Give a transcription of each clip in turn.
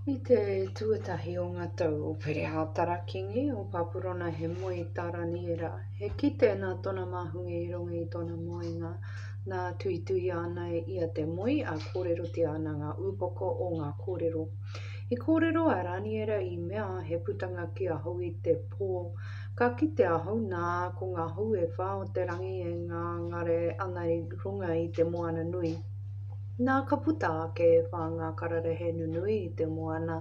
I te tuatahi o ngā tau o Pereha Tarakingi o Papurona he moe tarani era. He kite nā tona mahunga I runga I tona moenga nā tuituhi ana e ia te moe a kōrero te ana ngā upoko o ngā kōrero. I kōrero a rani era I mea he putanga ki a hau I te pō. Ka kite a hau nā ko ngā hau e whā o te rangi e ngā ngare ana I runga I te moana nui. Nā ka puta ake e whā ngā kararehe nunui I te moana,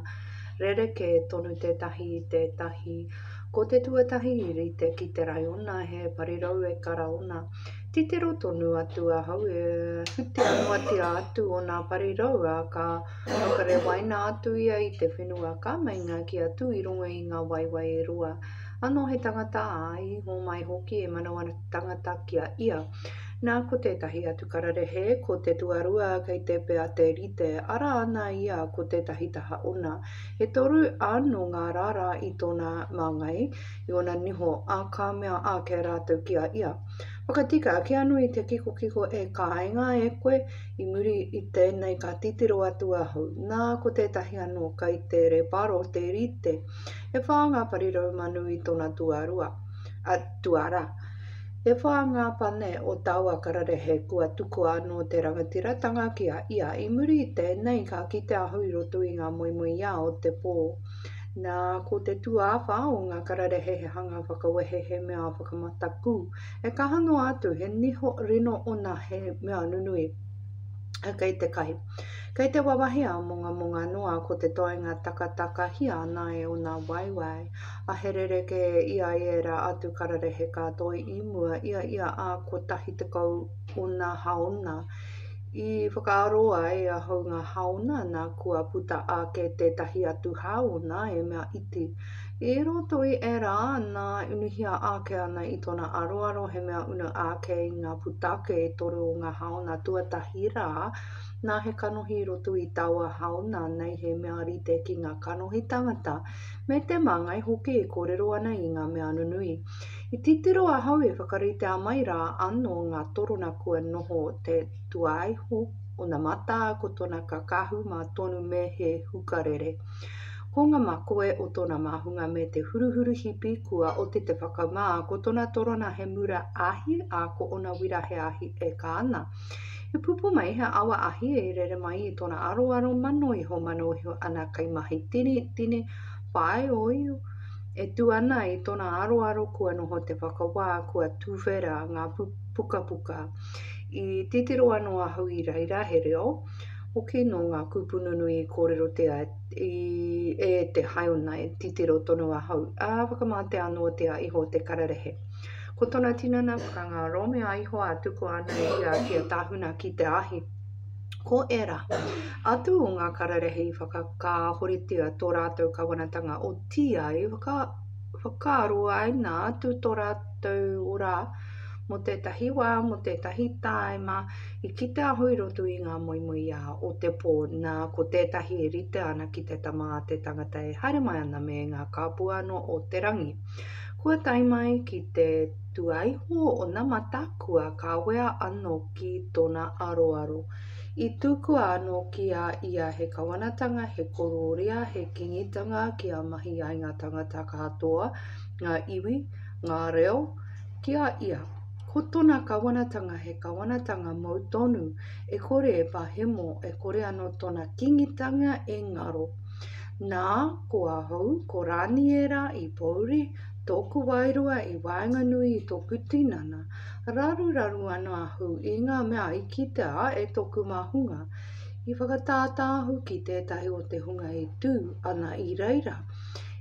rereke e tonu tētahi I tētahi, ko te tuatahi I rite ki te raiona he parirau e karaona. Titiro tonu atu a hau e huti anuatia atu o ngā parirau a ka whakarewaina atu ia I te whenua ka mainga ki atu I runga I ngā waiwai e rua. Ano he tangata ai, ho mai hoki e manawa tangata kia ia. Nā ko tētahi atu kararehe, ko te tuarua kei te pea te rite, ara ana ia ko tētahi taha ona. He toru anō ngā rara I tōna maungai, I ona niho a ka mea a ke rātou kia ia. Whakatika ki anu I te kiko e ka ainga e koe, I muri I tēnei ka titiro atu a hau. Nā ko tētahi anō kei te reparo te rite, e whā ngā parirau manu I tōna tuara. E whā ngā pane o taua kararehe kua tuku anō te rangatiratanga kia ia I muri I tēnei ka kite ahu I roto I ngā moimoi ia o te pō. Nā ko te tuawha o ngā kararehe he hanga whakawehe he mea whakamataku. E kahano atu he niho rino ona he mea nunui. Kei te kai. Kei te wawahi a monga noa ko te toenga takataka hia ana e o ngā waiwai. A he rereke ia era atu kararehe kātoi I mua ia a ko tahi tekau o ngā haona. I whakaaroa e a hau ngā haona nā kua puta a ke tētahi atu haona e mea iti. I roto I e rā nā unuhia ake ana I tōna aroaro he mea una ake I ngā putake e toru o ngā haona tuatahi rā, nā he kanohi roto I taua haona nei he mea rite ki ngā kanohi tangata, me te mangai hoki e kōrero ana I ngā mea nunui. I titiro a hau e whakarite a mai rā anō ngā torona kua noho te tuaiho o ngā mata ko tōna kakahu mā tonu me he hukarere. Ko ngā makoe o tōna mahunga me te huruhuru hipi kua o te whakamā ko tōna torona he mura ahi a ko ona wira he ahi e ka ana. He pupu mai he awa ahi e rere mai I tōna aroaro mano iho ana kai mahi tini whae o iu. E tu ana I tōna aroaro kua noho te whakawā kua tuwhera ngā puka. I titiro anō a hau I reira he reo. Hoki no ngā kupunu nui I kōrero tea e te haiona e titiro tonu a hau. A whakamate anō tea iho te kararehe. Ko tōna tinana ka ngā rome a iho a tuku ana e ia kia tāhuna ki te ahi. Ko era, atu o ngā kararehe I whakahoritia tō rātou kawanatanga o tia I whakaaroa ai nā atu tō rātou ora mo tētahi wā, mo tētahi taima, I kite ahu I roto I ngā moimoi ia o te pō nā ko tētahi e rite ana ki te tama a te tangata e haere mai ana me ngā kāpuano o te rangi. Kua taimai ki te tuaiho o ngā mata kua kāwea anō ki tōna aroaro. I tuku anō ki a ia he kawanatanga, he kororia, he kingitanga ki a mahi ai ngā tangata katoa, ngā iwi, ngā reo, ki a ia. Ko tōna kawanatanga he kawanatanga mautonu, e kore e pahemo, e kore anō tōna kingitanga e ngaro. Nā, ko ahau, ko rani era I pauri, tōku wairua I waenga nui I tōku tinana. Raru ana ahu I ngā mea I kite a e tōku mahunga. I whakatātāhu ki tētahi o te hunga e tū ana I reira.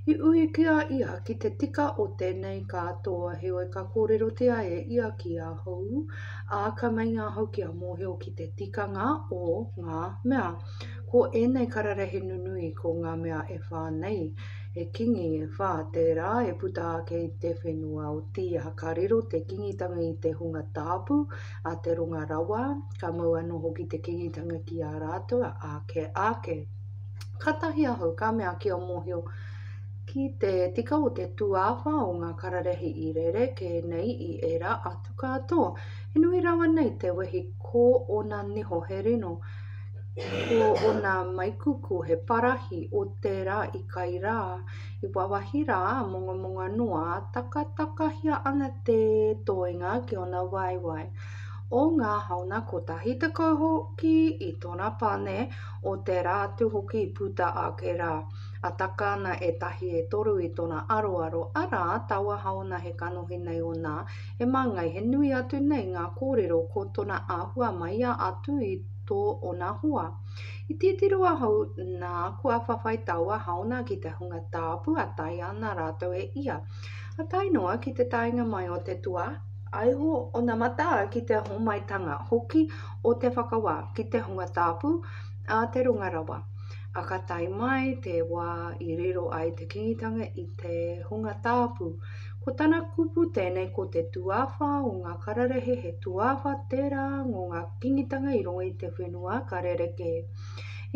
I ui kia ia ki te tika o tēnei katoa he oi ka kōrero tea e ia ki a hau, a ka mai ngā hau ki a mōheo ki te tikanga o ngā mea. Ko ēnei kararehe nunui ko ngā mea e whānei, e kingi e whā te rā e puta ake I te whenua o tia ka riro te kingitanga I te hunga tāpu, a te runga rawa, ka mau anō hoki te kingitanga ki a rātou ake. Katahi ahau ka mea ki a mōheo, ki te tika o te tuawha o ngā kararehe I rere ke nei I era atu katoa. He nui rawa nei te wehi ko o ngā niho he rino. Ko ona maikuku he parahi o te rā i kai rā, i wawahi rā monga noa, taka hia ana te toenga ki ona waiwai. O ngā hauna kotahi te kau hoki i tōna pane o te rā atu hoki i puta a ke rā. A taka ana e tahi e toru i tōna aroaro, arā taua hauna he kanohi nei o nā, e mangai he nui atu nei ngā kōrero ko tōna āhua mai atu i tō o nā hua. I titirua hau nā kua whawhai taua hauna ki te hunga tāpu a tai ana rātou e ia. A tai noa ki te tainga mai o te tua, aiho o nā mata ki te homaitanga hoki o te whakawā ki te hunga tāpu a te runga rawa. A ka tai mai te wā i riro ai te kingitanga i te hunga tāpu. Ko tana kupu tēnei ko te tuawha o ngā kararehe he tuawha tērā ngō ngā kingitanga i rongo i te whenua ka rereke.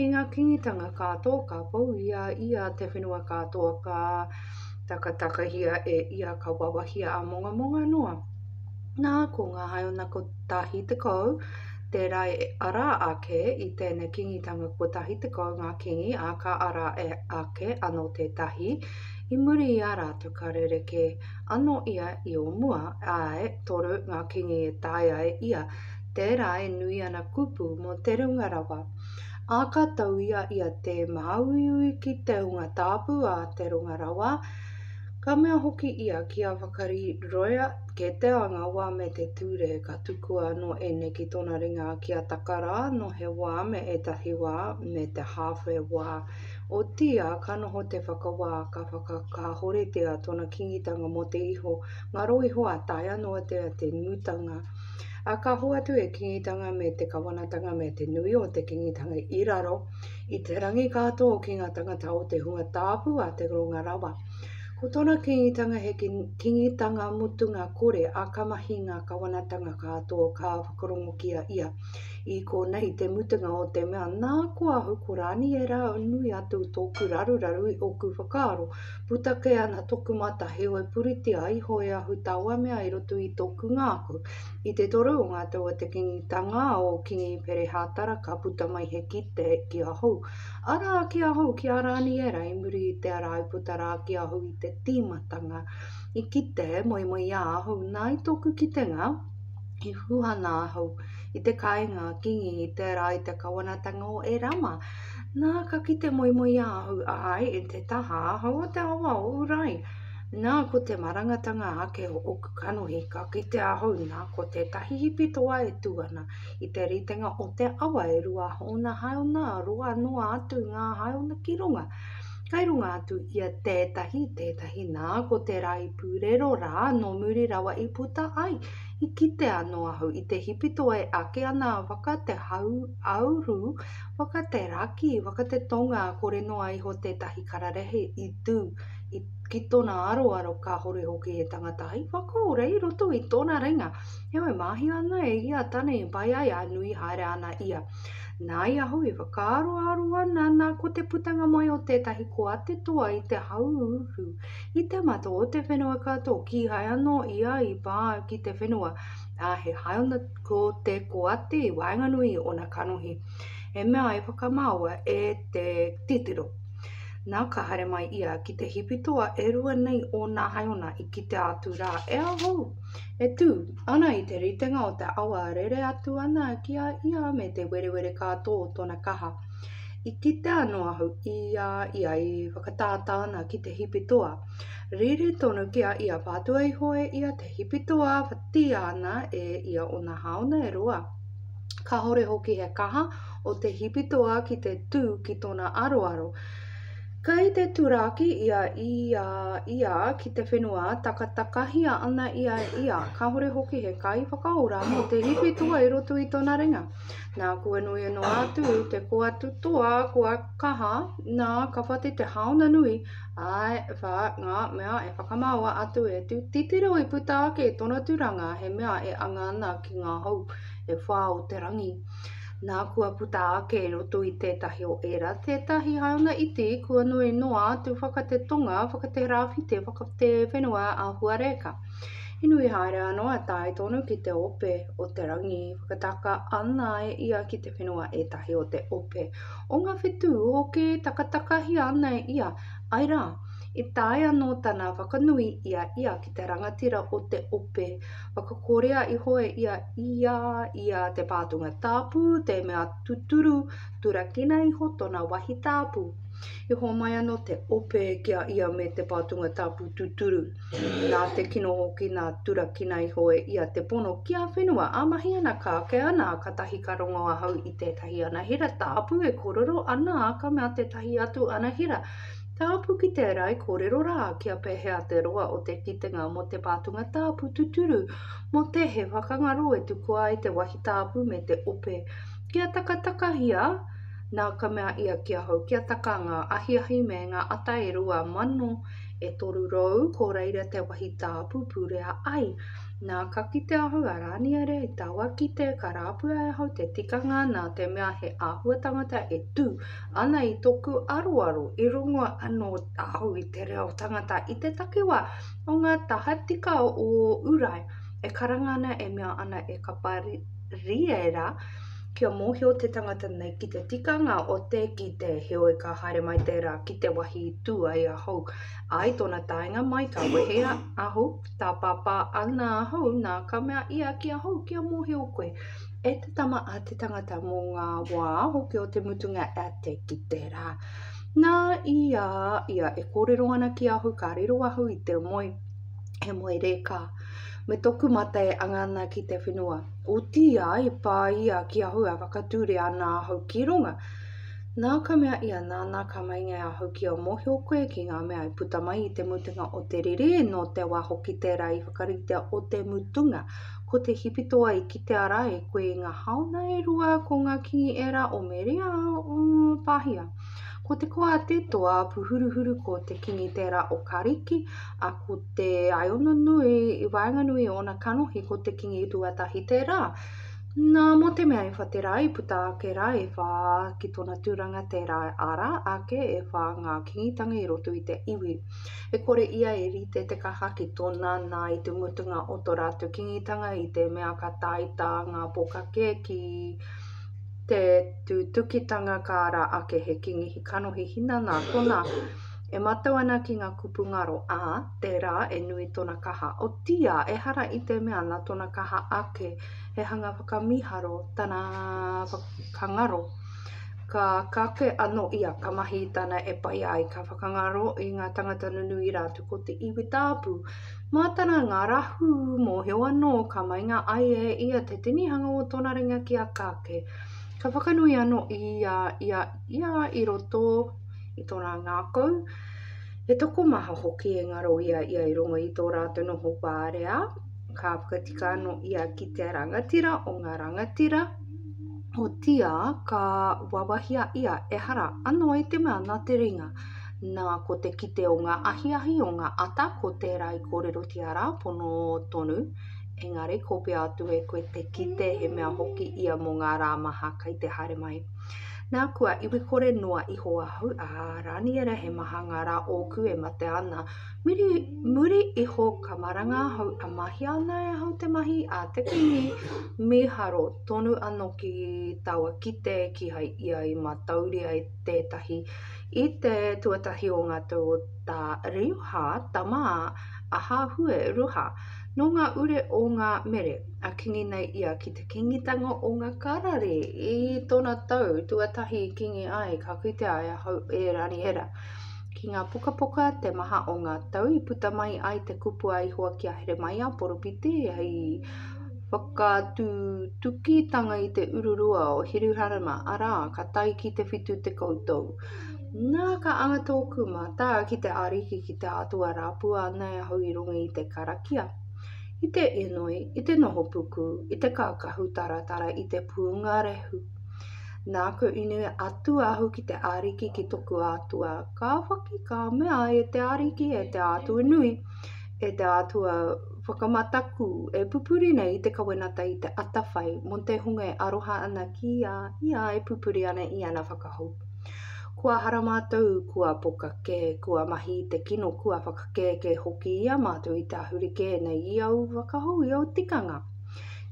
I ngā kingitanga katoa ka pau ia te whenua katoa ka takahia e ia ka wawahia a monga noa. Nā ko ngā haiona ko tahi te kau, te rai ara ake i tēnei kingitanga ko tahi te kau ngā kingi a ka ara ake anō te tahi, i muri i a rātou ka rereke anō ia i o mua ai toru ngā kingi e tai ai ia, te rai nui ana kupu mo te runga rawa. A ka tau ia te mauiui ki te hunga tāpu a te runga rawa, ka mea hoki ia ki a whakari roia ke te anga wā me te ture ka tukua no ene ki tōna ringa ki a takara no he wā me etahi wā me te hawhe wā. O tia ka noho te whakawā ka whakakahoretia tōna kingitanga mo te iho, ngaro iho a tai anō te mutanga. A ka hoa atu e kingitanga me te kawanatanga me te nui o te kingitanga i raro i te rangi katoa ki ngā tangata o te hunga tāpu a te runga rawa. Ko tōna kingitanga he kingitanga mutunga kore a ka mahi ngā kawanatanga katoa ka whakarongokia ia. I ko nei te mutunga o te mea nā kua ahu ko rani e rā nui atu tōku raru i oku whakaaro. Putake ana toku mata he oi puriti ai hoi ahu taua mea i roto i tōku ngāku. I te toru o ngā taua te kingitanga o kingi pere hātara ka puta mai he kite ki a hou. Ara ki a hou ki a rani e rā i muri i te ara i putara ki a hou i te tīmatanga. I kite moi a hou nā i tōku kitenga. I huhana hau i te kāinga kingi i te rā i te kawanatanga o e rama. Nā ka kite moi a hau ai i te taha hau o te awa o urai. Nā ko te marangatanga ake o oku kanohi ka kite a hau nā ko te tahi hipi toa e tuana i te ritenga o te awa e rua hona haona roa noa atu ngā haona ki runga. Kai runga atu ia tētahi nā ko te rai pūrero rā no muri rawa i puta ai. I kite anō hau i te hipitoa e ake ana waka te auru, waka te raki, waka te tonga kore noa iho tētahi kararehe i tū. Ki tōna aroaro ka hore hoki he tangata i whakaore i roto i tōna ringa. Heoi mahi ana e ia tane i pai ai a nui haere ana ia. Nā ia hui whakaaro ana nā ko te putanga mai o tētahi ko ate toa i te hauru. I te mato o te whenua katoa ki hai anō ia i pā ki te whenua. He haiona ko te ko ate i wainganui o na kanohi. He mea i whakamaua e te titiro. Nā ka haere mai ia ki te hipitoa e rua nei o nā haiona i ki te atu rā e ahou. E tū, ana i te ritenga o te awa rere atu ana ki a ia me te werewere katoa o tōna kaha. I ki te anō ahau ia i whakatāta ana ki te hipitoa. Riri tonu ki a ia pātua i hoe ia te hipitoa whatia ana e ia o nā haona e rua. Ka hore hoki he kaha o te hipitoa ki te tū ki tōna aroaro. Kai te turaki ia ki te whenua takahia ana ia, ka hore hoki he kai whakaora mo te hipi tua i roto i tōna ringa. Nā kua nui no atu te ko atu toa kua kaha, nā ka whate te haona nui, ai ngā mea e whakamaua atu e tu titiro i puta ake tōna turanga he mea e anga ana ki ngā hau e whā o te rangi. Nā kua puta ake roto i tētahi o era, tētahi hauna iti kua nui noa atu whakate tonga, whakate rāwhite, whakate whenua a huareka. Hinui haere anō a tae tonu ki te ope o te rangi whakataka ana e ia ki te whenua etahi o te ope. O ngā whetū hoke takatakahi ana e ia, ai rā, e tae anō tana whakanui ia ki te rangatira o te ope. Whakakorea I hoe ia te pātunga tāpū, te mea tuturu, turakina iho tona wahi tāpū. I hoa mai anō te ope kia ia me te pātunga tāpū tuturu. Nā te kino hoki nā turakina I hoe ia te pono kia whenua. Amahi ana ka ake ana ka tahi ka rongo ahau I tētahi ana hira tāpū e kororo ana ka mea te tahi atu ana hira. Tāpū ki te rai kōrero rā kia pehea te roa o te kitenga mo te pātunga tāpū tuturu. Mo te he whakangaro e tukua I te wahi tāpū me te ope. Kia takatahia. Nā ka mea ia kia hau kia taka ngā ahiahi me ngā ata e rua mano e toru rau ko reira te wahi tāpū pūrea ai. Nā ka kite ahu a rāniare I tawa kite ka rāpua e hau te tikanga nā te mea he āhua tangata e tū. Ana I toku aroaro I rongo anō ahu I te reo tangata I te takiwa o ngā taha tika o urai. E karanga ana e mea ana e kapariera. Kia mōhio te tangata nei ki te tikanga o te ki te heo e ka haere mai tērā ki te wahi tua I ahau. Ai tōna taenga mai ka wehea ahau, tā papa ana ahau nā ka mea ia ki ahau kia mōhio koe. E te tama a te tangata mō ngā wā hoki o te mutunga a te ki tērā. Nā ia e kōrero ana ki ahau ka riro ahau I te moi, he moi reka. Me toku mata e angana ki te whenua. O tia I pā ia ki ahau a whakature ana ahau ki runga. Nā ka mea ia nāna ka mainga ahau ki o mohio koe ki ngā mea I puta mai I te mutunga o te rere no te wā hoki tērā I whakaritea o te mutunga. Ko te hipitoa I ki te ara e koe ngā hauna e rua ko ngā kingi era o meria pāhia. Ko te koa te toa puhuruhuru ko te kingi tērā o kariki, a ko te aiona nui I waenga nui o na kanohi ko te kingi tuatahi tērā. Nā mo te mea I whatera I puta ake rā e wha ki tōna tūranga tērā ara ake e wha ngā kingitanga I roto I te iwi. E kore ia e rite te kaha ki tōna nā I te mutunga o tō rātou kingitanga I te mea ka taita ngā pokake ki te tukitanga ka ara ake he kingi hi kanohi hina nā tōna. E matau ana ki ngā kupu ngaro tērā e nui tōna kaha. O tia e hara I te mea nā tōna kaha ake he hanga whakamiharo tana whakangaro. Ka kake anō ia ka mahi tana e pai ai ka whakangaro I ngā tangata nunui rātu ko te iwi tāpū. Mātana ngā rahu mōhio anō ka mainga ai e ia te tinihanga o tōna ringa ki a kake. Ka whakanui anō ia I roto I tōna ngākau. E toko maha hoki e ngaro ia I rongo I tō rātou noho pārea. Ka whakatika anō ia ki te rangatira o ngā rangatira. O tia ka wawahia ia e hara anō I te mea nā te ringa. Nā ko te kite o ngā ahiahi o ngā ata ko tērā I kōrero tiara pono tonu. Engari, ko pia atu e koe te kite he mea hoki ia mō ngā rā maha kai te haere mai. Nā kua iwi kore noa iho ahau rāniere he maha ngā rā ōku e mate ana. Muri iho ka maranga ahau a mahi ana e hau te mahi a te kingi. Miharo tonu anō ki taua kite ki hai ia I matauria I tētahi. I te tuatahi o ngā tau o tā rioha, tamā, a hāhue ruha. No ngā ure o ngā mere, a kingi nei ia ki te kingitanga o ngā karare I tōna tau, tuatahi kingi ai, ka kuite ai ahau e rani era. Ki ngā pukapuka te maha o ngā tau, I puta mai ai te kupua I hoa kia here mai a poropite, ai whakatūtukitanga I te ururua o hiruharama, ara, ka tai ki te whitu te koutou. Nā ka anga tōku mata ki te ariki ki te atua rāpua ana e hau I runga I te karakia. I te enoi, I te noho puku, I te kākahu taratara, I te puunga rehu. Nā ko inu atu ahu ki te ariki ki toku atua. Ka whaki ka mea e te ariki e te atua nui. E te atua whakamataku e pupuri nei I te kawenata I te atawhai. Mo te hunga e aroha ana ki ia e pupuri ana I ana whakahau. kua hara mātou, kua poka ke, kua mahi te kino, kua whakake ke hoki ia mātou I te ahurike nei I au whakahau I au tikanga.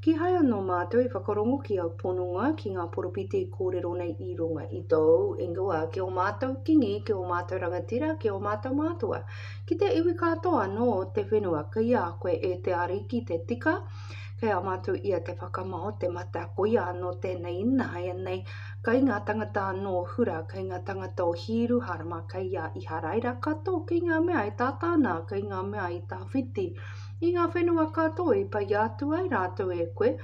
Ki hai anō mātou I whakarongo ki au pononga ki ngā poropiti kōrero nei I runga I tōu ingoa ki o mātou kingi, ki o mātou rangatira, ki o mātou mātua. Ki te iwi katoa no te whenua, ka ia koe e te ariki te tika, kei a mātou ia te whakamao, te mata koia anō tēnei nāia nei, kai ngā tangata anō hura, kai ngā tangata o hiru harama, kai ia I haraira kato, kai ngā mea I tātāna, kai ngā mea I tāwhiti, I ngā whenua katoa I pai atu ai rātou e koe,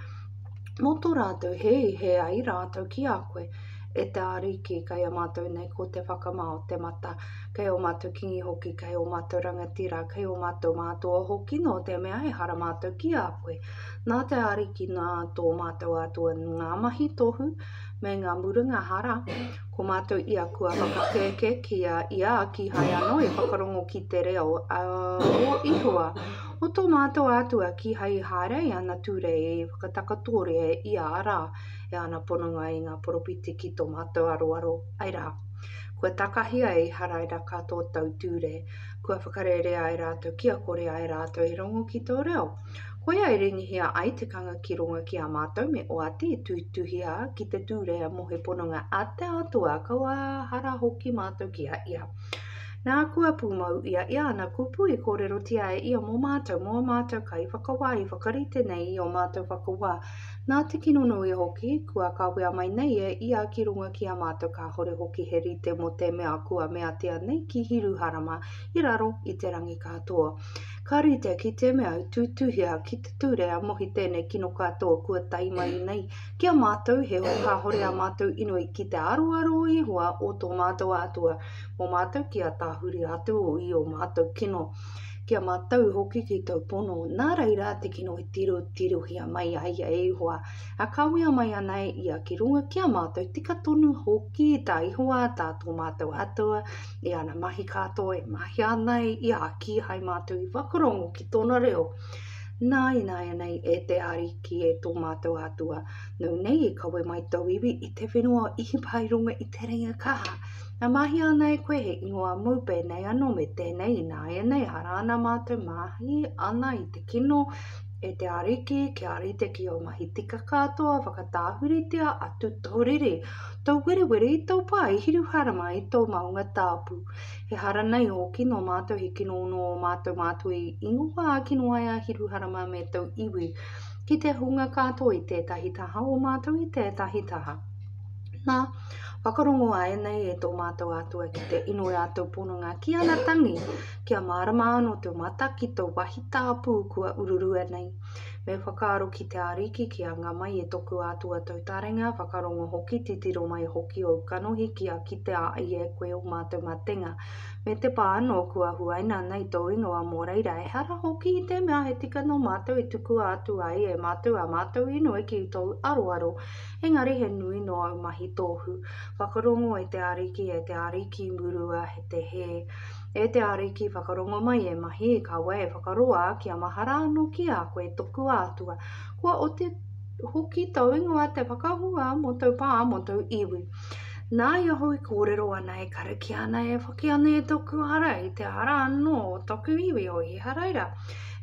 mō tō rātou he ai rātou ki a koe, e te ariki kai a mātou nei ko te whakamao, te mata, kai o mātou kingi hoki, kai o mātou rangatira, kai o mātou mātua hoki no te mea he hara mātou ki a koe. Nā te ariki nā tō mātou atua ngā mahi tohu, me ngā murunga hara, ko mātou ia kua whakakeke ki a ia ki hai anō I whakarongo ki te reo o ihua. O tō mātou atua ki hai haere ana ture e whakatakatore ia ara e ana pononga I ngā poropiti ki tō mātou aroaro ai rā. Kua takahia I haraira katoa tau ture, kua whakarere ai rātou kia kore ai rātou I rongo ki tō reo. Koia I ringihia ai te kanga ki runga ki a mātou me o ati I tuituhia ki te tūrea mo he pononga a te atua kaua hara hoki mātou ki a ia. Nā kua pūmau ia ana kupu I kōrero tia e ia mō mātou kai whakawā I whakarite nei I o mātou whakawā. Nā te kino nui hoki, kua kawea mai nei e ia ki runga ki a mātou ka hore hoki he rite mo te mea kua mea tia nei ki hiru harama I raro I te rangi katoa. Ka rite ki te mea tuituhia ki te tūrea mohi tēnei kino katoa kua taimai nei ki a mātou he o ka hore a mātou inui ki te aroaro I hua o tō mātou atua mo mātou ki a tāhuri atu o I o mātou kino. Ki a mātou hoki ki tau pono, nā reira te kino I tiruhia mai ai e hua. A kawea mai anai ia ki runga ki a mātou tika tonu hoki I tā ihua tā tō mātou atua, I ana mahi katoa e mahi anai ia ki hai mātou I whakarongo ki tōna reo. Nai nei e te ariki e tō mātou atua. Nau nei e kawe mai tau iwi I te whenua I pai runga I te ringa kaha. Nā mahi ana e koe he ingoa maupe nei anō me tēnei nāia nei hara ana mātou mahi ana I te kino e te ariki ki arite ki o mahi tika katoa whakatāhuritia atu tauriri. Tau wiriwiri I tau pai hiru harama I tau maunga tāpu. He hara nei hoki no mātou he kino no mātou mātua I ingoa kino aia hiru harama me tau iwi. Ki te hunga katoa I tētahi taha o mātou I tētahi taha. Nā, whakarongo ai nei e tō mātou atua ki te inoe ātou pononga ki ana tangi, ki a marama anō te mata ki tō wahi tāpū kua ururua nei. Me whakaaro ki te ariki ki a ngā mai e toku atua tau tarenga, whakarongo hoki titiro mai hoki o kanohi ki a ki te ai e koe o mātou matenga. Me te pā anō kua huaina nei tō ingoa mō reira e hara hoki I te mea he tika no mātou e tuku atu ai e mātou a mātou inoe ki tō aroaro. Engari he nui no au mahi tōhu. Whakarongo e te ariki murua he te he. E te ariki whakarongo mai e mahi e kawe e whakaroa ki a mahara anō ki a koe toku atua. Kua o te hoki tau ingoa te whakahua mo tau pā mo tau iwi. Nā ia hui kōrero ana e kariki ana e whaki ana e toku hara I te hara anō o toku iwi o I haraira.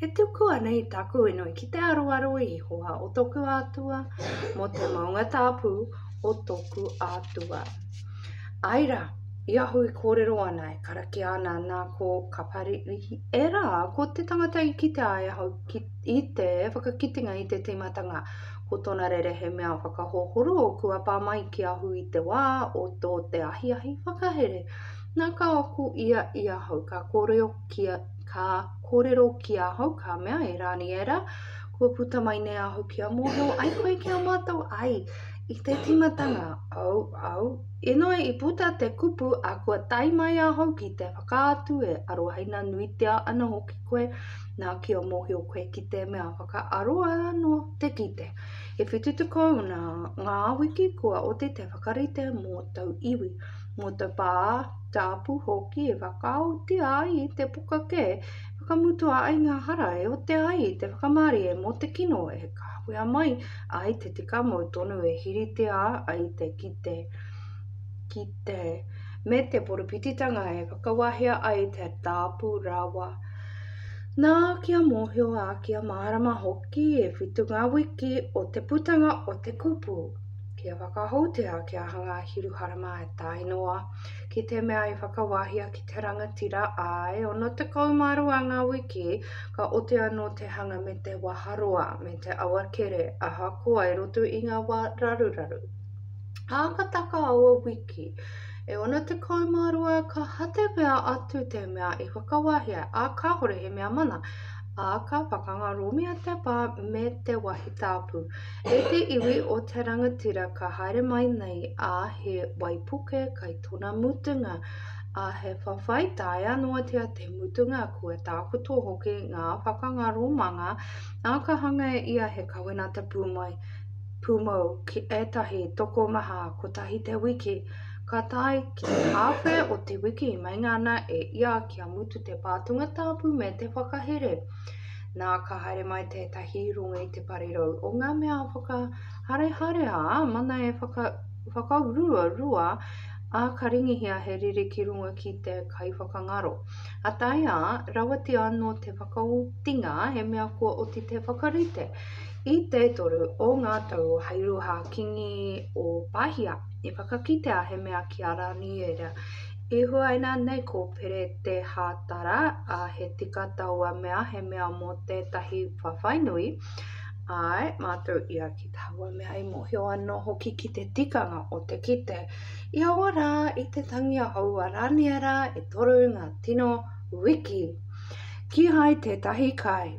E tuku ana I taku inoi ki te aroaro I hoa o toku atua mo te maunga tāpū o toku atua. Aira, ia hui kōrero ana e karaki ana nā ko kapariri e rā ko te tangata I ki te aia hau I te whakakitinga I te timatanga. Ko tōna rere he mea whakahohoro kua pā mai ki a hui te wā o tō te ahi whakahere. Nā ka oku ia hau ka kōrero ki a hau ka mea e rāni e rā. Kua puta mai nei a hau ki a mōheo ai koe ki a mātou ai. I te timatanga, Inoe I puta te kupu a kua tai mai a hau ki te whakaatu e arohaina nuitia ana hoki koe nā ki o mōhio koe ki te mea whakaaroa anō te kite. E whitutuko ngā wiki kua o te whakarite mō tau iwi, mō tau pā tāpu hoki e whakauti ai I te pokake, whakamutu ai ngā hara e o te ai I te whakamari e mō te kino e kahwea mai ai te tika mau tonu e hiritea ai te kite me te porupititanga e whakawahia ai te tāpu rawa. Nā kia mōhio a kia marama hoki e whitu ngā wiki o te putanga o te kupu. Kia whakahautea kia hanga hiru harama e tainoa, ki te mea i whakawahia ki te rangatira ai, ono te kaumārua ngā wiki, ka ote anō te hanga me te waharoa, me te awakere, aha koa i roto i ngā wā raruraru. Aka taka aua wiki, e ona te kaumārua ka hate mea atu te mea i whakawahia, a ka hore he mea mana, a ka whakangaromia te pā me te wahi tāpu. E te iwi o te rangatira ka haere mai nei a he waipuke kai tona mutunga, a he whawhai tae anoa te mutunga kua tākuto hoki ngā whakangaromanga, a ka hanga e ia he kawena te pūmau ki etahi toko maha ko tahi te wiki. Ka tai ki te hawhe o te wiki i mai ngana e ia kia mutu te pātunga tāpu me te whakahere. Nā ka haere mai tētahi runga i te parirau o ngā mea whakahare mana e whakaurua a ka ringihia he riri ki runga ki te kai whakangaro. A taia, rawati anō te whakautinga he mea kua oti te whakarite. I te toru o ngā tau hairuha kingi o pahia, i whakakite a he mea ki a rani era. I huaina nei ko pere te hātara a he tika taua mea he mea mō tētahi whawhainui. Ai, mātou ia ki taua mea i mohio anō hoki ki te tikanga o te kite. I aua rā i te tangi a hau a rani era e toru ngā tino wiki. Ki hai tētahi kai.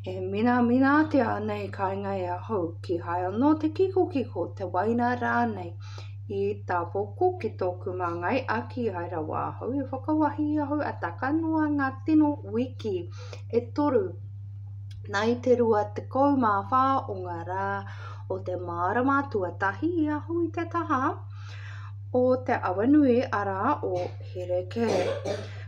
E mina te anei kāinga e ahau ki hai anō te kiko te waina rānei. I tā poko ki tōku māngai a ki hai rawa ahau e whakawahi ahau a takanua ngā tino wiki e toru. Nai te rua te kaumawha o ngā rā o te marama tuatahi I ahau I te taha o te awanui ara o Herekere.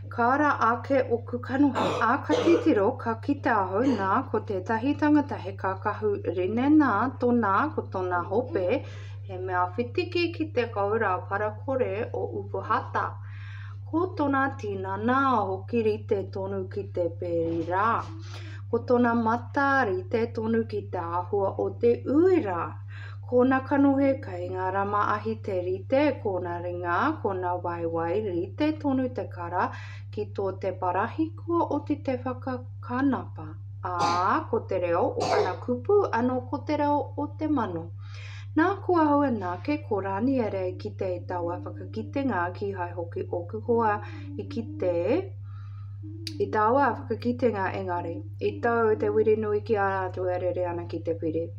Kāra ake o kukanohi a ka titiro ka kite ahau nā ko tētahi tangata he kakahu rinena tōna ko tōna hope he mea whitiki ki te kaura parakore o upuhata. Ko tōna tinana hoki rite tonu ki te peri rā. Ko tōna mata rite tonu ki te āhua o te uira. Kona kanohe kai ngā rama ahi te rite, kona ringa, kona waiwai rite tonu te kara ki tō te parahi kua oti te whakakanapa. Ko te reo o ana kupu anō ko te reo o te mano. Nā kua haua nāke ko rani ere ki te taua whakakite ngā ki hai hoki o kuhoa I taua whakakite ngā engari. I tau te wiri nui ki a rātou erere ana ki te piri.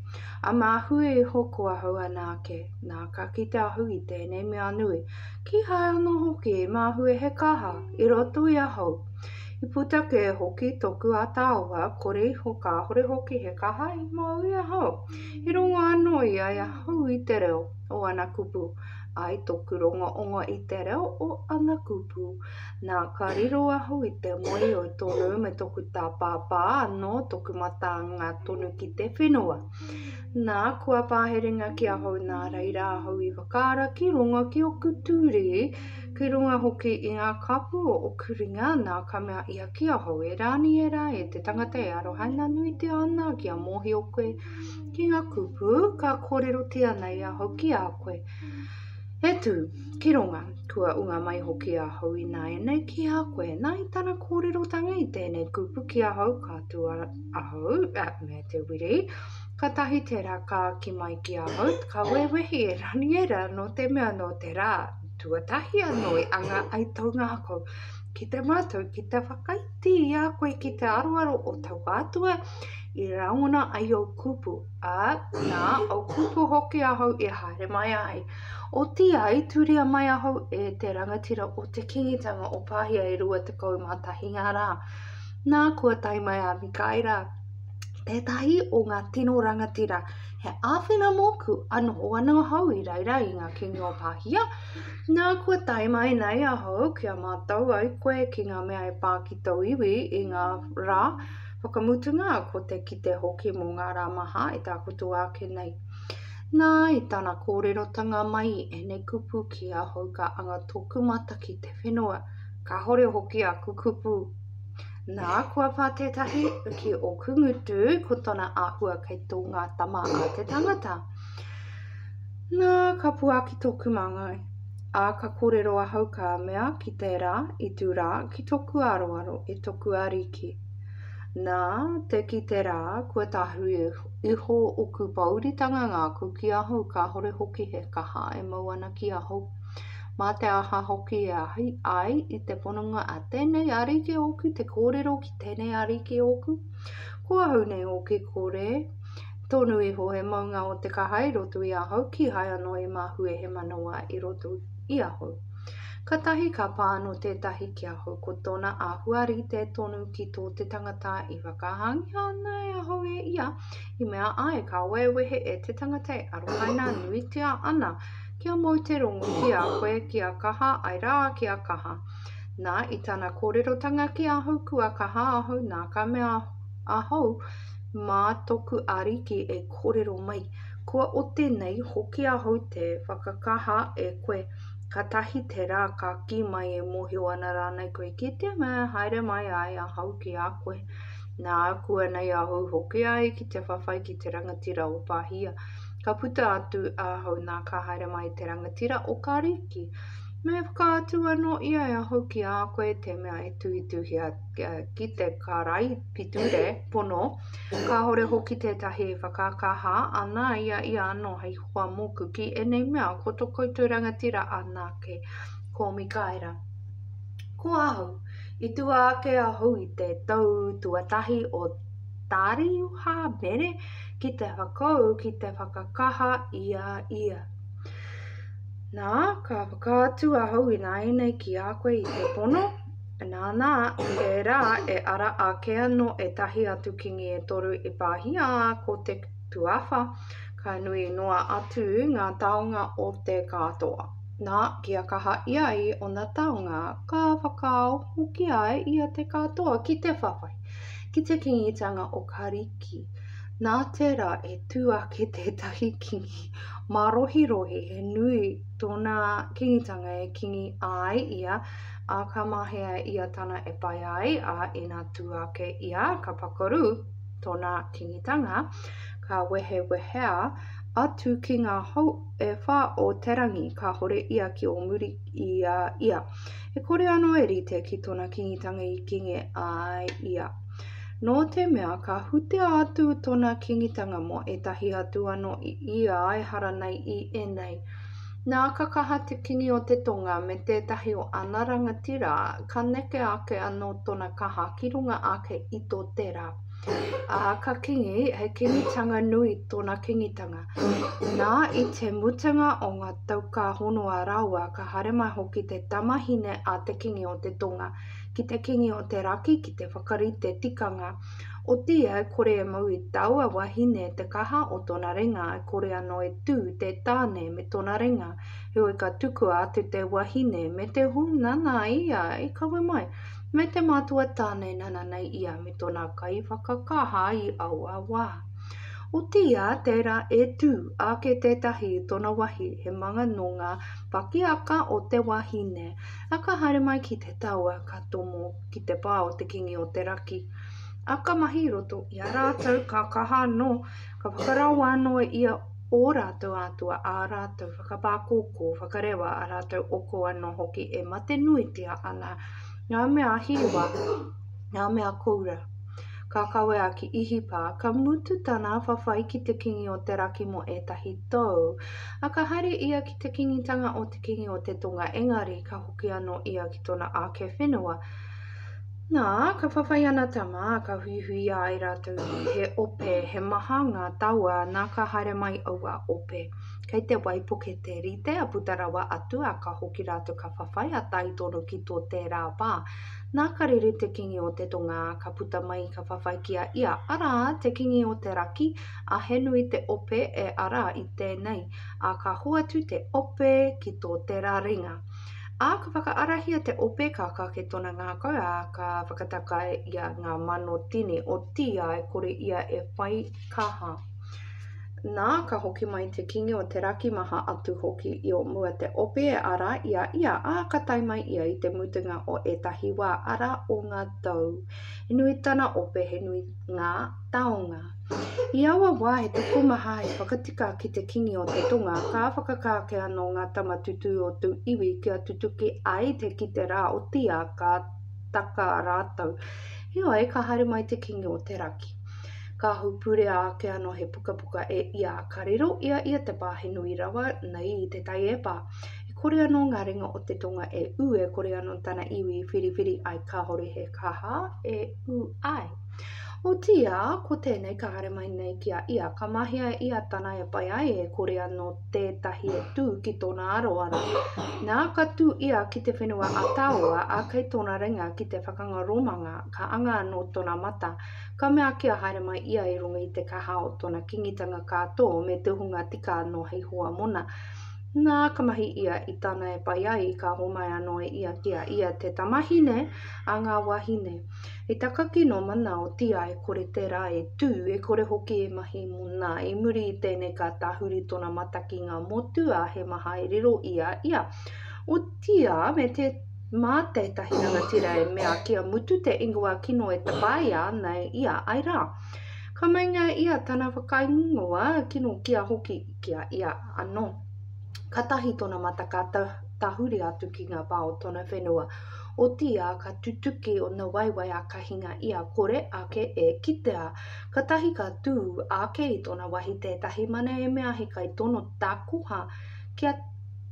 A māhui I hoko ahau nāke, nā ka kite ahau I tēnei mea nui. Ki hai anō hoki I māhui he kaha, I roto I ahau. I putake e hoki toku a tāua, kore I hoka hore hoki he kaha I mau I ahau. I rongo anō ia I ahau I te reo o ana kupu. Ai toku rongo ongo I te reo o ana kupu. Nā ka riro ahau I te moi o tonu me toku tā pāpā anō toku mata ngā tonu ki te whenua. Nā kua pāheringa ki ahau nā reira ahau I whakaara ki runga ki o kuturi, ki runga hoki I ngā kapu o kuringa nā ka mea ia ki ahau e rāni era e te tangata e arohaina nui te ana ki a mohi o koe ki ngā kupu ka kōrero tia nei ahau ki a koe. E tū, ki runga, kua unga mai hoki ahau I nā nei ki a koe, nā I tana kōrerotanga I tēnei kupu ki ahau, ka tua ahau, me te wiri, ka tahi te rā ka ki mai ki ahau, ka wewehi e rani era no te mea no te rā, tuatahi anō I anga ai tau ngākau. Ki te mātou, ki te whakaiti I a koe ki te aroaro o tau atua, I rauna ai au kupu, nā au kupu hoki ahau I haere mai ai. O tia I turia mai ahau e te rangatira o te kingitanga o pāhia I rua te kaumatahi ngā rā. Nā kua tai mai a Mikaira. Tētahi o ngā tino rangatira, he āwhina moku anō ana hau I reira I ngā kingi o pāhia. Nā kua tai mai nei ahau kia mātau ai koe ki ngā mea e pā ki tau iwi I ngā rā whakamutunga ko te kite hoki mō ngā rā maha I tā kutu ake nei. Nā i tāna kōrerotanga mai e nei kupu ki a hau ka anga tōku mata ki te whenua. Ka hore hoki a kukupu. Nā kua pā tētahi ki o kungutu ko tōna āhua kei tō ngā tama a te tangata. Nā ka pua ki tōku mangai. A ka kōrero a hau ka mea ki te rā, i tū rā, ki tōku aroaro, e tōku ariki. Nā te ki te rā, kua tahu iho o ku pauritanga ngā kuki a hau ka hore hoki he kaha e mau ana ki a hau. Mā te aha hoki e ai i te pononga a tēnei ariki oku, te kōrero ki tēnei ariki oku. Kua hau nei o ki kore, tonu iho he maunga o te kaha i roto i a hau, ki hai anō e mahue he manawa i roto i a hau. Ka tahi ka pāno tētahi ki a hau ko tōna āhua rite tonu ki tō te tangata i whakahangi ana e a hau e ia. I mea ai ka wewehe e te tangata e arohaina nuitia ana. Kia mau te rongo ki a koe ki a kaha, ai rā ki a kaha. Nā i tāna kōrerotanga ki a hau kua kaha a hau nā ka mea a hau. Mā toku ariki e kōrero mai. Kua o tēnei hoki a hau te whakakaha e koe. Ka tahi te rā ka ki mai e mohio ana rānei koe ki te mea haere mai ai a hau ki a koe. Nā kua nei a hau hoki ai ki te whawhai ki te rangatira o pāhia. Ka puta atu a hau nā ka haere mai te rangatira o ka riki. Me whakaatu anō ia e a hau ki a koe te mea e tuhituhia ki te kārai piture pono. Ka hore hoki tētahi whakakaha ana ia anō hei hoa moku ki e nei mea ko tō koutou rangatira ana ke komi kaira. Ko a hau, i tua ake a hau i te tau tuatahi o tāri uha mere ki te whakau ki te whakakaha ia. Nā, ka whakaatu a hau i nai nei ki a koe i te pono. Nā, e rā e ara ake anō e tahi atu kingi e toru i pāhia ko te tuawha. Ka nui noa atu ngā taonga o te katoa. Nā, kia kaha ia i o ngā taonga, ka whakao hoki ai ia te katoa ki te whawhai. Ki te kingitanga o ka riki. Nā te rā e tū ake tētahi kingi. Mā rohi he nui tōna kingitanga e kingi ai ia, a ka mahea ia tana e pai ai, a ina tū ake ia ka pakaru tōna kingitanga, ka wehea atu ki ngā hau e whā o te rangi, ka hore ia ki o muri ia. E kore anō e rite ki tōna kingitanga i kingi ai ia. Nō te mea, ka hutea atu tōna kingitanga mo e tahi atu anō i ia e hara nei i enei. Nā ka kaha te kingi o te tonga me tētahi o ana rangatira, ka neke ake anō tōna kaha ki runga ake i tō tērā. A ka kingi, he kingitanga nui tōna kingitanga. Nā i te mutunga o ngā tauka honua rawa, ka hare mai hoki te tamahine a te kingi o te tonga. Ki te kingi o te raki, ki te whakarite tikanga. O tia, kore e mau i taua wahine te kaha o tōna ringa, kore anō e tū te tāne me tōna ringa. Heo ka tuku atu te wahine me te hunana ia i kawe mai. Me te mātua tāne nana nei ia me tōna kai whakakaha i aua wā. O tia, tērā e tū ake tētahi tōna wahi he manga no ngā pakiaka o te wahine. Aka haere mai ki te taua ka tomo ki te pā o te kingi o te raki. Aka mahi roto i a rātou ka kaha no, ka whakarau anō ia o rātou atua a rātou whakapākoko, whakarewa a rātou oko anō hoki e mate nuitia ana. Ngā mea hiwa, ngā mea koura. Ka kawe a ki ihipa, ka mutu tana whawhai ki te kingi o te raki mo etahi tau. A ka haere ia ki te kingitanga o te kingi o te tonga, engari ka hoki anō ia ki tōna ake whenua. Nā, ka whawhai ana tama, ka hui ai rātou he ope, he maha ngā taua, nā ka haere mai aua ope. Kei te waipuke te rite, a putarawa atu a ka hoki rātou ka whawhai a tai tono ki tō tērā pā. Nā ka rere te kingi o te tonga, ka puta mai ka whawhai kia ia. Ara, te kingi o te raki, a henui te ope e ara i tēnei. A ka hoatu te ope ki tō tērā ringa. A ka whakaarahia te ope ka ke tōna ngā koe a ka whakataka ia ngā mano tini o tia e kore ia e whai kaha. Nā ka hoki mai te kingi o te raki maha atu hoki i o mua te ope e ara ia a ka tai mai ia i te mutunga o etahi wā ara o ngā tau. He nui tana ope, he nui ngā taonga. I awa wā he tuku maha i whakatika ki te kingi o te tonga, ka whakakāke anō ngā tamatutu o tu iwi kia tutuki ai te ki te rā o tia ka taka rātau. Heoi ka haere mai te kingi o te raki. Ka hupure ake anō he pukapuka e ia ka riro ia te pā he nui rawa nei i te tai e pā. E kore anō ngā ringa o te tonga e e kore anō tana iwi whiriwhiri ai ka hore he kaha e ai. O tia, ko tēnei ka haere mai nei kia ia, ka mahia ia tana e pai ai e kore anō tētahi e tū ki tōna aroara. Nā ka tū ia ki te whenua a tāua a kei tōna ringa ki te whakangaromanga ka anga anō tōna mata, ka mea kia haere mai ia i runga i te kaha o tōna kingitanga katoa me te hunga tika anō hei hoa mona. Nā ka mahi ia i tāna e pai ai ka homai anō e ia kia ia te tamahine a ngā wahine. E takaki no mana o tia e kore tērā e tū e kore hoki e mahi muna e muri i tēnei ka tahuri tōna mata ki ngā motu a he maha e riro ia. O tia me te mā tētahi rangatira e mea kia mutu te ingoa kino e tapaia nei ia ai rā. Ka mainga ia tāna whakaingoa kino kia hoki kia ia anō. Ka tahi tōna mata ka tahuri atu ki ngā pā o tōna whenua. O tia ka tutuki o na waiwai a ka hinga ia kore ake e kitea. Ka tahi ka tū ake i tōna wahi tētahi mana e mea he kai tono tākuha kia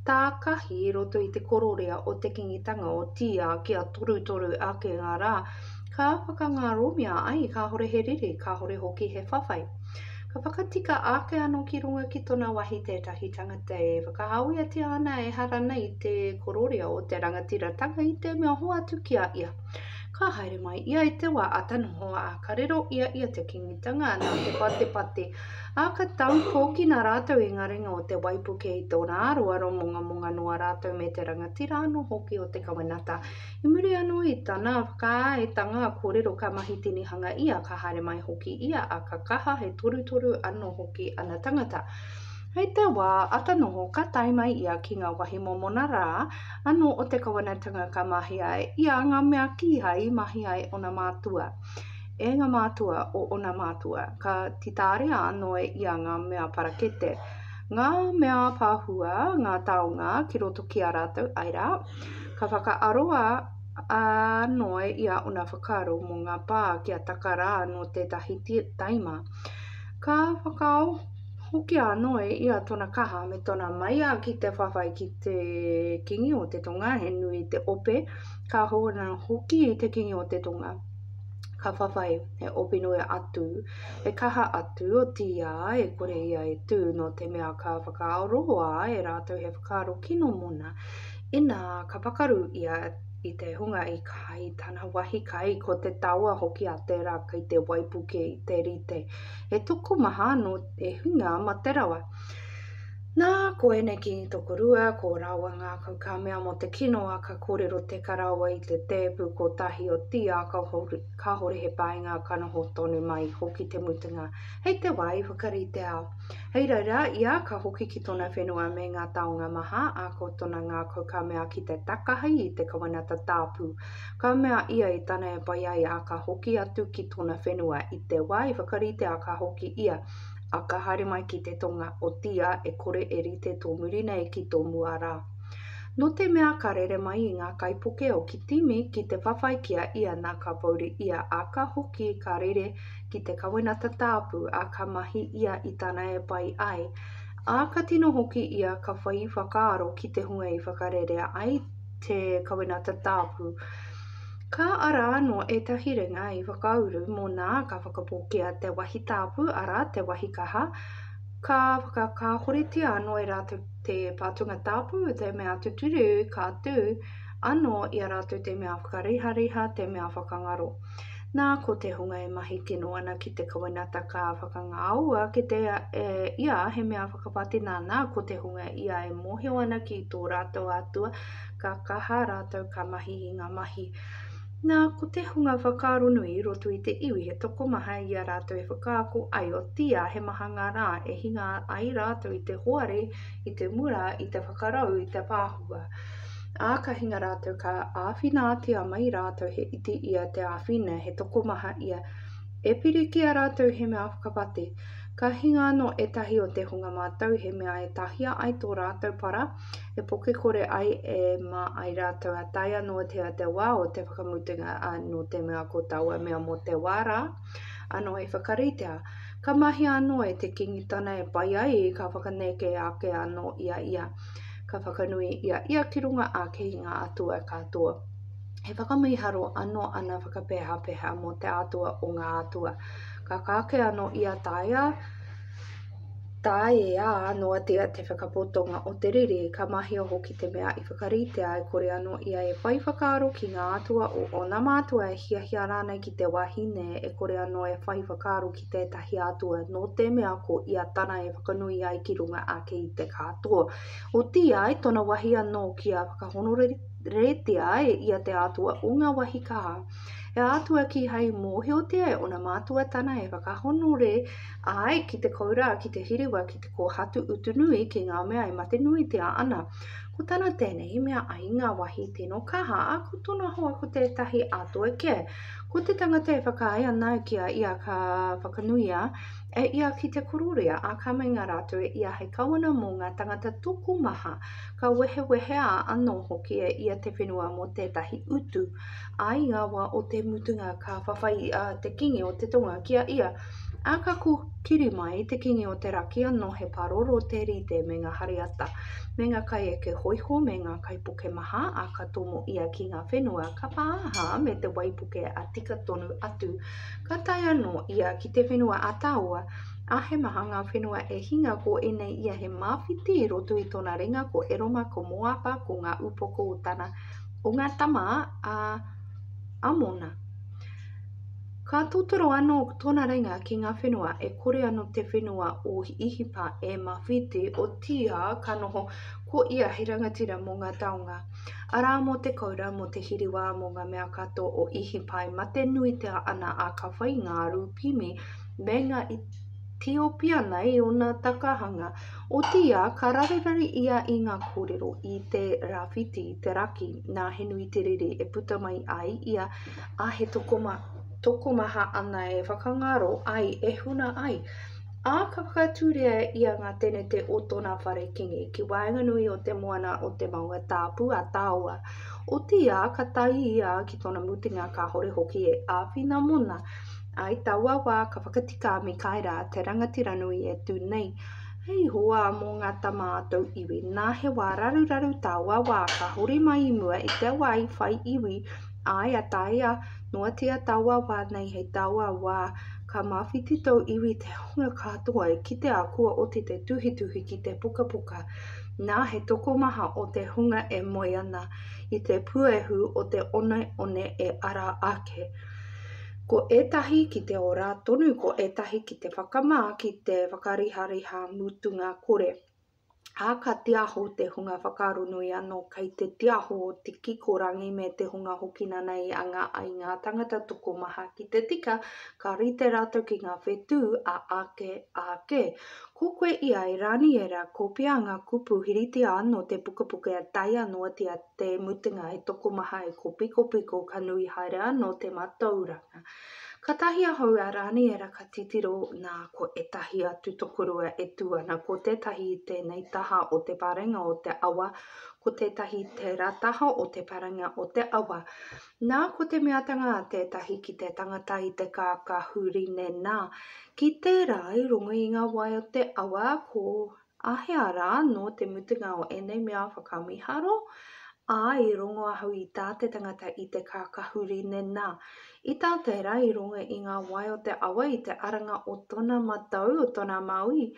tākahi i roto i te kororea o te kingitanga o tia kia toru ake ngā rā. Ka whakangaromia ai ka hore he riri, ka hore hoki he whawhai. Ka whakatika ake anō ki runga ki tōna wahi tētahi tangata e whakahauia te ana e hara nei te kororea o te rangatiratanga i te mea hoa atu kia ia. Ka haere mai ia i te wā atano hoa a ka rero ia te kingitanga nā te pate. A ka tau kōki nā rātou i ngā ringa o te waipuke i tōna aroaro monga noa rātou me te rangatira anō hoki o te kawanata. I muri anō i tāna whakaaetanga a kōrero ka mahi tinihanga ia ka haere mai hoki ia a ka kaha he toru anō hoki ana tangata. Hei te wā, atanoho ka tai mai ia ki ngā wahi momona rā, anō o te kawanatanga ka mahi ai, ia ngā mea kihai mahi ai ona mātua. E ngā mātua o ona mātua, ka titaria anō e ia ngā mea parakete. Ngā mea pāhua, ngā taonga, ki roto ki a rātou ai rā. Ka whakaaroa anō e ia ona whakaro mō ngā pā kia takara anō tētahi taima. Ka whakao hoki anō e ia tōna kaha me tōna maia ki te whawhai ki te kingi o te tonga, he nui te ope, ka hoana hoki i te kingi o te tonga. Ka whawhai he ope nui atu, e kaha atu o tia e kore ia e tū no te mea ka whakaoroa e rātou he whakaaro kino mona. Ina ka whakaru ia i te hunga i kai tana wahi kai ko te taua hoki a te rā kai te waipuke i te rite. E tuku maha no e hunga ma te rawa. Nā ko ene ki tokorua, ko rawa ngā ka mea mo te kino a ka kōrero te karawa i te tēpu ko tahi o tia ka hore he painga kanoho tonu mai hoki te mutunga. Hei te wai whakarite ao. Hei reira, ia ka hoki ki tōna whenua me ngā taonga maha a ko tōna ngā ka mea ki te takahai i te kawanata tāpū. Ka mea ia i tana e pai ai a ka hoki atu ki tōna whenua i te wai whakarite a ka hoki ia. A ka haere mai ki te tonga o tia e kore e rite tō murina e ki tō mua rā. No te mea ka rere mai i ngā kaipuke o ki timi ki te whawhai kia ia nā ka pauri ia a ka hoki ka rere ki te kawanata tāpū a ka mahi ia i tana e pai ai. A ka tino hoki ia ka whai whakaaro ki te hunga i whakarere ai te kawanata tāpū. Ka ara no e tahi ringa i whakauru mō nā ka whakapōkea te wahi tāpū ara te wahi kaha. Ka whakahoretia anō e rātou te pātunga tāpū, te mea tuturu ka tū, anō i a rātou te mea whakariha, te mea whakangaro. Nā ko te hunga e mahi tino ana ki te kawanata ka whakangaua ki te ia he mea whakapatina nā ko te hunga ia e mohio ana ki tō rātou atua ka kaha rātou ka mahi i ngā mahi. Nā, ko te hunga whakaaro nui I roto I te iwi he toko maha I a rātou e whakaako ai o tia he mahanga rā e hinga ai rātou I te hoare, I te mura, I te whakarau, I te pāhua. A ka hinga rātou ka āwhinatia mai rātou he iti ia te āwhina he toko maha ia. E piri ki a rātou he mea whakapate. Ka hinga anō etahi o te hunga mātau he mea e tahia ai tō rātou para. E poke kore ai e mā ai rātou a taia no te wā o te whakamutinga no te mea ko taua mea mo te wāra. Anō e whakaritea. Ka mahi anō e te kingitana e pai ai ka whakaneke ake anō ia. Ka whakanui ia ki runga a ke hinga atua katoa. He whakamiharo anō ana whakapeha mo te atua o ngā atua. Ka kāke anō ia tae a noatia te whakapotonga o te riri, ka mahi o hoki te mea I whakaritea e kore anō ia e whai whakaaro ki ngā atua o nā mātua e hiahia rānei ki te wahine e kore anō e whai whakaaro ki tētahi atua no te mea ko ia tana e whakanui ai ki runga ake I te katoa. O tia ai tona wahi anō ki a whakahonoretia e ia te atua o ngā wahi kaha. E atua ki hai mōhiotia e ona mātua tana e whakahonore ai ki te koura, ki te hiriwa, ki te kōhatu utunui ki ngā mea e mate nui tia ana. Ko tana tēnei mea ai ngā wahi tino kaha a ko tona hoa ko tētahi atua ke. Ko te tangata e whakaai ana kia ia ka whakanuia e ia ki te kororia a ka mai ngā rātou e ia hei kawana mō ngā tangata tuku maha. Ka wehe a anō hoki e ia te whenua mo tētahi utu. Ai ngā wā o te mutunga ka whawhai te kingi o te tonga kia ia. A ka kiri mai te kingi o te raki anō he paroro te rite me ngā hariata. Me ngā kai e ke hoiho me ngā kai puke maha a ka tomo ia ki ngā whenua ka pāha me te waipuke a tika tonu atu. Ka tai anō ia ki te whenua a tāua. A he maha ngā whenua e hinga ko enei ia he mawhiti I roto I tōna ringa ko eroma ko moapa ko ngā upoko o tana o ngā tama a mona. Ka tūtoro anō tōna ringa ki ngā whenua e kore anō te whenua o ihipa e mawhiti o tia ka noho ko ia he rangatira mō ngā taonga. Arā mo te kaura mo te hiriwa mō ngā mea kato o ihipa e mate nui te ana a ka whai ngā rūpimi me ngā Etiopia nei o ngā takahanga. O tia, ka rarerari ia I ngā kōrero I te rāwhiti, te raki, nā he nui te riri e puta mai ai ia a he toko maha ana e whakangaro ai e huna ai. A ka whakatūrea ia ngā tenete o tōna whare kingi ki waenga nui o te moana o te maunga tāpu a tāua. O tia, ka tai ia ki tōna mutinga ka hore hoki e āwhina mona. Ai taua wā ka whakatika me kaira te rangatira nui e tū nei. Hei hoa mō ngā tama atau iwi, nā he wā raru taua wā ka hori mai I mua I te wai whai iwi, ai a taia noatia taua wā nei hei taua wā ka mawhiti tau iwi te hunga katoa e kite a kua o te tuhi ki te puka. Nā he toko maha o te hunga e moi ana I te puehu o te one e ara ake. Ko etahi ki te ora tonu, ko etahi ki te whakamā, ki te whakariha mutunga kore. A ka tiaho te hunga whakaaro nui anō kai te tiaho o te kikorangi me te hunga hokina nei a ngā tangata tuku maha ki te tika ka rite rātou ki ngā whetū a ake. Ko koe ia I rani era ko pia ngā kupu hiritia anō te pukapuke a taia noatia te mutinga e toko maha e ko piko ka nui haere anō te matauranga. Ka tahi ahau a rani era ka titiro nā ko etahi atu tokorua e tuana ko tētahi I tēnei taha o te parenga o te awa, ko tētahi te rataha o te parenga o te awa. Nā ko te meatanga a tētahi ki te tangata I te kākahurine nā. Ki te rā I runga I ngā wai o te awa ko ahea rā no te mutinga o enei mea whakamiharo. A I rongo ahau I tā te tangata I te kākahurine nā. I tā te rā I runga I ngā wai o te awa I te aranga o tōna matau o tōna maui.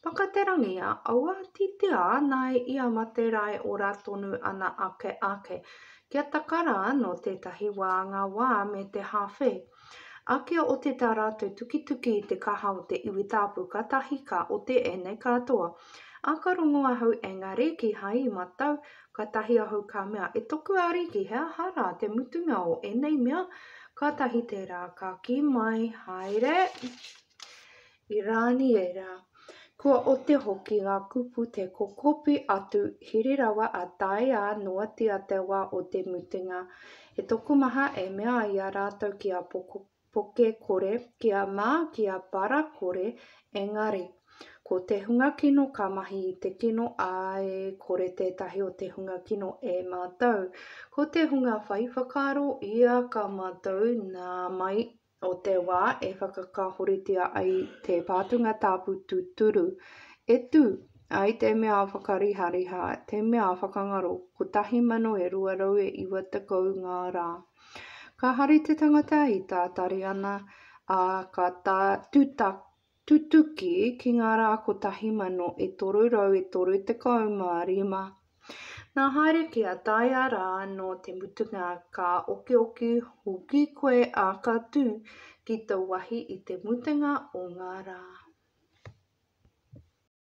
Whakaterangi a aua titia nai ia mate rai o rā tonu ana ake. Kia takara no tētahi wā ngā wā me te hawhe. Ake o te tā rātou tuki I te kaha o te iwi tāpu ka tahi ka o te enei katoa. Aka rongo ahau engari ki hai I matau, ka tahi ahau ka mea e toku ari ki hea hara te mutunga o enei mea, ka tahi te rā ka ki mai haere. I rāni e rā, kua o te hoki ngā kupu te kokopi atu hirirawa a tae a noatia te wā o te mutunga. E toku maha e mea ai a rātou ki a poke kore, ki a mā, ki a para kore, engari. Ko te hunga kino ka mahi I te kino a e kore tētahi o te hunga kino e mātou. Ko te hunga whai whakaro ia ka mātou nā mai o te wā e whakakahoritia ai te pātunga tāpu tūturu. E tū, ai te mea whakarihariha, te mea whakangaro, ko tahi mano e ruarau e iwa tekau ngā rā. Ka hari te tangata I tātari ana, a ka tutuki ki ngā rā ko tahi mano e 335. Nā haere ki a tae rā no te mutunga ka oki hoki koe a ka tū ki te wahi I te mutunga o ngā rā.